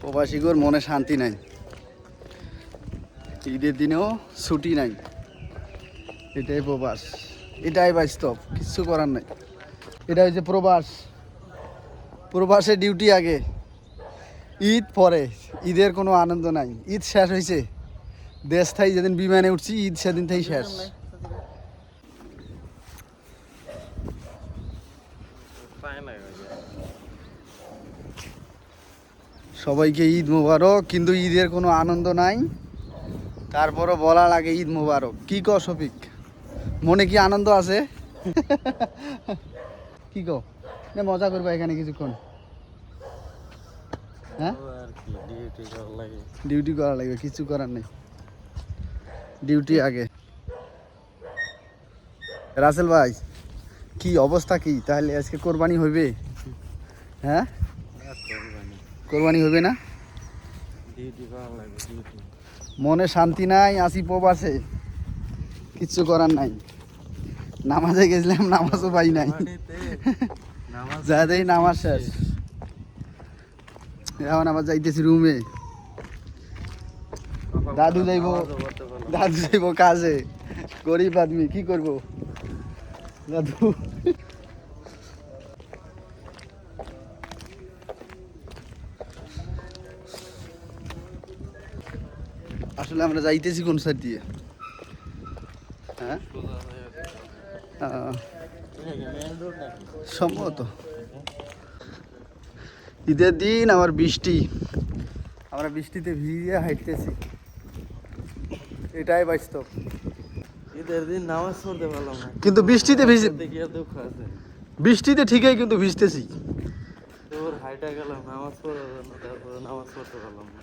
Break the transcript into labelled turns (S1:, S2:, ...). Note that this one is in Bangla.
S1: প্রবাসীগর মনে শান্তি নাই, ঈদের দিনেও ছুটি নাই। এটাই প্রবাস, এটাই বাস্তব, কিচ্ছু করার নাই। এটা হচ্ছে প্রবাস, প্রবাসে ডিউটি আগে, ঈদ পরে। ঈদের কোনো আনন্দ নাই, ঈদ শেষ হয়েছে, দেশ থাই যেদিন বিমানে উঠছি ঈদ সেদিন থেকেই শেষ। সবাইকে ঈদ মোবারক, কিন্তু ঈদের কোনো আনন্দ নাই। তারপরও বলা লাগে ঈদ মোবারক। কি কও শফিক, মনে কি আনন্দ আছে? কি কও, না মজা করবা এখানে কিছুক্ষণ? হ্যাঁ, ডিউটি করা লাগবে, কিছু করার নেই, ডিউটি আগে। রাসেল ভাই, কি অবস্থা কি তাহলে? আজকে কোরবানি হইবে? হ্যাঁ, কোরবানি হইবে না? মনে শান্তি নাই, আসি প্রবাসে, কিচ্ছু করার নাই। নামাজে গেছিলাম, নামাজও পাই নাই, যা দেই নামাজ শেষ। এখন আবার যাইতেছি রুমে, দাদু যাইব কাজে, গরিব আদমি কি করবো দাদু। আসলে আমরা যাইতেছি কোন সাইড দিয়ে? হ্যাঁ, সম্ভবত ঈদের দিন আবার বৃষ্টি, আমরা বৃষ্টিতে ভিজে হাঁটতেছি, এটাই বাস্তব।
S2: ঈদের দিন নামাজ পড়তে পারলাম না,
S1: কিন্তু বৃষ্টিতে ভিজে,
S2: দুঃখ আছে।
S1: বৃষ্টিতে ঠিকই কিন্তু ভিজতেছি।
S2: তোর হাইটা গেলাম নামাজ পড়ার জন্য, তারপরে নামাজ পড়তে পারলাম না।